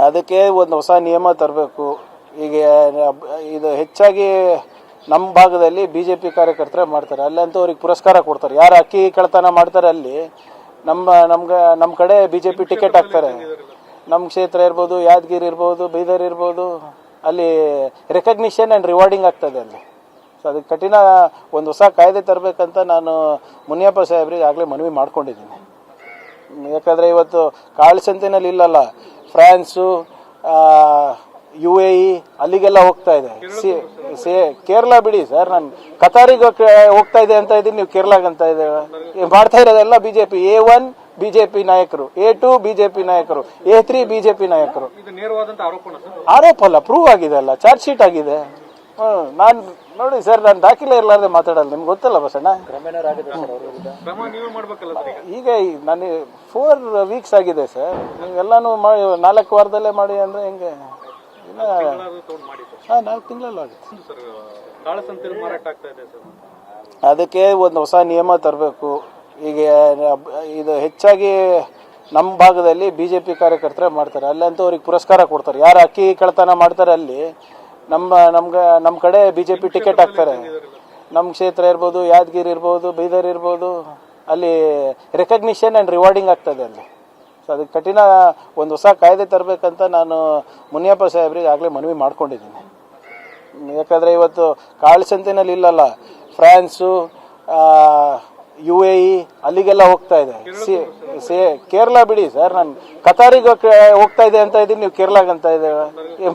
ಅದಕ್ಕೆ ಒಂದು ಹೊಸ ನಿಯಮ ತರಬೇಕು. ಈಗ ಇದು ಹೆಚ್ಚಾಗಿ ನಮ್ಮ ಭಾಗದಲ್ಲಿ ಬಿಜೆಪಿ ಕಾರ್ಯಕರ್ತರೇ ಮಾಡ್ತಾರೆ. ಅಲ್ಲಂತೂ ಅವ್ರಿಗೆ ಪುರಸ್ಕಾರ ಕೊಡ್ತಾರೆ. ಯಾರು ಅಕ್ಕಿ ಕಳ್ತನ ಮಾಡ್ತಾರೆ ಅಲ್ಲಿ ನಮ್ಮ ಕಡೆ ಬಿಜೆಪಿ ಟಿಕೆಟ್ ಹಾಕ್ತಾರೆ. ನಮ್ಮ ಕ್ಷೇತ್ರ ಇರ್ಬೋದು, ಯಾದಗಿರಿ ಇರ್ಬೋದು, ಬೀದರ್ ಇರ್ಬೋದು, ಅಲ್ಲಿ ರೆಕಗ್ನಿಷನ್ ಆ್ಯಂಡ್ ರಿವಾರ್ಡಿಂಗ್ ಆಗ್ತದೆ ಅಲ್ಲಿ. ಸೊ ಅದಕ್ಕೆ ಕಠಿಣ ಒಂದು ಹೊಸ ಕಾಯ್ದೆ ತರಬೇಕಂತ ನಾನು ಮುನಿಯಪ್ಪ ಸಾಹೇಬ್ರಿಗೆ ಆಗಲೇ ಮನವಿ ಮಾಡ್ಕೊಂಡಿದ್ದೀನಿ. ಯಾಕಂದರೆ ಇವತ್ತು ಕಾಳು ಸಂತೆನಲ್ಲಿ ಇಲ್ಲಲ್ಲ, ಫ್ರಾನ್ಸು, UAE ಅಲ್ಲಿಗೆಲ್ಲ ಹೋಗ್ತಾ ಇದೆ. ಕೇರಳ ಬಿಡಿ ಸರ್, ನಾನು ಕತಾರಿಗೆ ಹೋಗ್ತಾ ಇದೆ ಅಂತ ಇದ್ದೀನಿ, ನೀವು ಕೇರಳಾಗೆ ಅಂತ ಇದ್ದೇವೆ. ಮಾಡ್ತಾ ಇರೋದೆಲ್ಲ ಬಿಜೆಪಿ. A1 ಬಿಜೆಪಿ ನಾಯಕರು, A2 ಬಿಜೆಪಿ ನಾಯಕರು, A3 ಬಿಜೆಪಿ ನಾಯಕರು. ಆರೋಪ ಅಲ್ಲ, ಪ್ರೂವ್ ಆಗಿದೆ ಅಲ್ಲ, ಚಾರ್ಜ್ ಶೀಟ್ ಆಗಿದೆ. ನಾನು ನೋಡಿ ಸರ್, ನಾನು ದಾಖಲೆ ಇರಲಾರ್ದೆ ಮಾತಾಡಲ್ಲ, ನಿಮ್ಗೆ ಗೊತ್ತಲ್ಲ ಬಸಣ್ಣ. ಈಗ ನನಗೆ 4 ವೀಕ್ಸ್ ಆಗಿದೆ ಸರ್. ನೀವೆಲ್ಲಾನು ಮಾಡಿ 4 ವಾರದಲ್ಲೇ ಮಾಡಿ ಅಂದ್ರೆ ಹೆಂಗೆ? 4 ತಿಂಗಳಲ್ಲೂ ಆಗುತ್ತೆ. ಅದಕ್ಕೆ ಒಂದು ಹೊಸ ನಿಯಮ ತರಬೇಕು. ಈಗ ಇದು ಹೆಚ್ಚಾಗಿ ನಮ್ಮ ಭಾಗದಲ್ಲಿ ಬಿಜೆಪಿ ಕಾರ್ಯಕರ್ತರೇ ಮಾಡ್ತಾರೆ. ಅಲ್ಲಂತೂ ಅವ್ರಿಗೆ ಪುರಸ್ಕಾರ ಕೊಡ್ತಾರೆ. ಯಾರು ಅಕ್ಕಿ ಕಳ್ತನ ಮಾಡ್ತಾರೆ ಅಲ್ಲಿ ನಮ್ಮ ಕಡೆ ಬಿಜೆಪಿ ಟಿಕೆಟ್ ಹಾಕ್ತಾರೆ. ನಮ್ಮ ಕ್ಷೇತ್ರ ಇರ್ಬೋದು, ಯಾದಗಿರಿ ಇರ್ಬೋದು, ಬೀದರ್ ಇರ್ಬೋದು, ಅಲ್ಲಿ ರೆಕಗ್ನಿಷನ್ ಆ್ಯಂಡ್ ರಿವಾರ್ಡಿಂಗ್ ಆಗ್ತದೆ ಅಲ್ಲಿ. ಸೊ ಅದಕ್ಕೆ ಕಠಿಣ ಒಂದು ಹೊಸ ಕಾಯ್ದೆ ತರಬೇಕಂತ ನಾನು ಮುನಿಯಪ್ಪ ಸಾಹೇಬ್ರಿಗೆ ಆಗಲೇ ಮನವಿ ಮಾಡ್ಕೊಂಡಿದ್ದೀನಿ. ಯಾಕಂದರೆ ಇವತ್ತು ಕಾಳು ಸಂತೆನಲ್ಲಿ ಇಲ್ಲಲ್ಲ, ಫ್ರಾನ್ಸು, UAE ಅಲ್ಲಿಗೆಲ್ಲ ಹೋಗ್ತಾ ಇದೆ. ಕೇರಳ ಬಿಡಿ ಸರ್, ನಾನು ಕತಾರಿಗೆ ಹೋಗ್ತಾ ಇದೆ ಅಂತ ಇದ್ದೀನಿ, ನೀವು ಕೇರಳಾಗೆ ಅಂತ ಇದ್ದೇವೆ.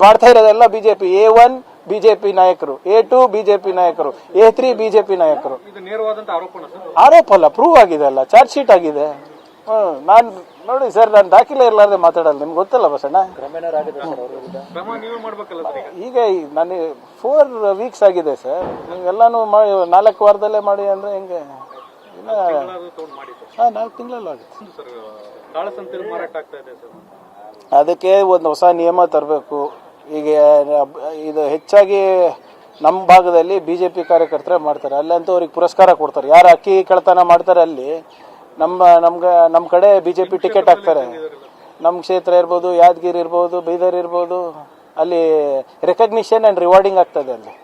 ಮಾಡ್ತಾ ಇರೋದೆಲ್ಲ ಬಿಜೆಪಿ. A1 ಬಿಜೆಪಿ ನಾಯಕರು, A2 ಬಿಜೆಪಿ ನಾಯಕರು, A3 ಬಿಜೆಪಿ ನಾಯಕರು. ಆರೋಪ ಅಲ್ಲ, ಪ್ರೂವ್ ಆಗಿದೆ ಅಲ್ಲ, ಚಾರ್ಜ್ ಶೀಟ್ ಆಗಿದೆ. ನಾನು ನೋಡಿ ಸರ್, ನಾನು ದಾಖಲೆ ಇರಲಾರ್ದೆ ಮಾತಾಡಲ್ಲ, ನಿಮ್ಗೆ ಗೊತ್ತಲ್ಲ ಬಸಣ್ಣ. ಈಗ ನನಗೆ 4 ವೀಕ್ಸ್ ಆಗಿದೆ ಸರ್. ನೀವೆಲ್ಲಾನು 4 ವಾರದಲ್ಲೇ ಮಾಡಿ ಅಂದ್ರೆ ಹೆಂಗೆ? 4 ತಿಂಗಳಲ್ಲೂ ಆಗುತ್ತೆ. ಅದಕ್ಕೆ ಒಂದು ಹೊಸ ನಿಯಮ ತರಬೇಕು. ಈಗ ಇದು ಹೆಚ್ಚಾಗಿ ನಮ್ಮ ಭಾಗದಲ್ಲಿ ಬಿಜೆಪಿ ಕಾರ್ಯಕರ್ತರೇ ಮಾಡ್ತಾರೆ. ಅಲ್ಲಂತೂ ಅವ್ರಿಗೆ ಪುರಸ್ಕಾರ ಕೊಡ್ತಾರೆ. ಯಾರು ಅಕ್ಕಿ ಕಳ್ತನ ಮಾಡ್ತಾರೆ ಅಲ್ಲಿ ನಮ್ಮ ಕಡೆ ಬಿಜೆಪಿ ಟಿಕೆಟ್ ಹಾಕ್ತಾರೆ. ನಮ್ಮ ಕ್ಷೇತ್ರ ಇರ್ಬೋದು, ಯಾದಗಿರಿ ಇರ್ಬೋದು, ಬೀದರ್ ಇರ್ಬೋದು, ಅಲ್ಲಿ ರೆಕಗ್ನಿಷನ್ ಆ್ಯಂಡ್ ರಿವಾರ್ಡಿಂಗ್ ಆಗ್ತದೆ ಅಲ್ಲಿ.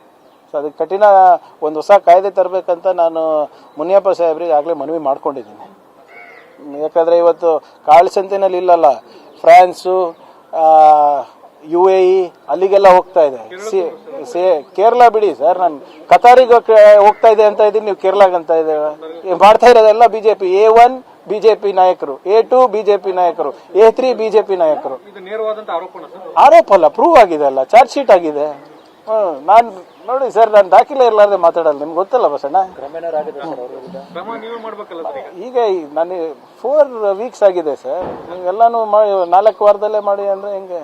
ಸೊ ಅದಕ್ಕೆ ಕಠಿಣ ಒಂದು ಹೊಸ ಕಾಯ್ದೆ ತರಬೇಕಂತ ನಾನು ಮುನಿಯಪ್ಪ ಸಾಹೇಬ್ರಿಗೆ ಆಗಲೇ ಮನವಿ ಮಾಡ್ಕೊಂಡಿದ್ದೀನಿ. ಯಾಕಂದರೆ ಇವತ್ತು ಕಾಳು ಸಂತೆನಲ್ಲಿ ಇಲ್ಲಲ್ಲ, ಫ್ರಾನ್ಸು, UAE ಅಲ್ಲಿಗೆಲ್ಲ ಹೋಗ್ತಾ ಇದೆ. ಕೇರಳ ಬಿಡಿ ಸರ್, ನಾನು ಕತಾರಿಗೆ ಹೋಗ್ತಾ ಇದೆ ಅಂತ ಇದ್ದೀನಿ, ನೀವು ಕೇರಳಾಗೆ ಅಂತ ಇದ್ದೇವೆ. ಮಾಡ್ತಾ ಇರೋದೆಲ್ಲ ಬಿಜೆಪಿ. A1 ಬಿಜೆಪಿ ನಾಯಕರು, A2 ಬಿಜೆಪಿ ನಾಯಕರು, A3 ಬಿಜೆಪಿ ನಾಯಕರು. ಆರೋಪ ಅಲ್ಲ, ಪ್ರೂವ್ ಆಗಿದೆ ಅಲ್ಲ, ಚಾರ್ಜ್ ಶೀಟ್ ಆಗಿದೆ. ನಾನು ನೋಡಿ ಸರ್, ನಾನು ದಾಖಲೆ ಇರಲಾರ್ದೆ ಮಾತಾಡಲ್ಲ, ನಿಮ್ಗೆ ಗೊತ್ತಲ್ಲ ಬಸಣ್ಣ. ಈಗ ನನಗೆ 4 ವೀಕ್ಸ್ ಆಗಿದೆ ಸರ್. ನೀವೆಲ್ಲಾನು 4 ವಾರದಲ್ಲೇ ಮಾಡಿ ಅಂದ್ರೆ ಹೆಂಗೆ?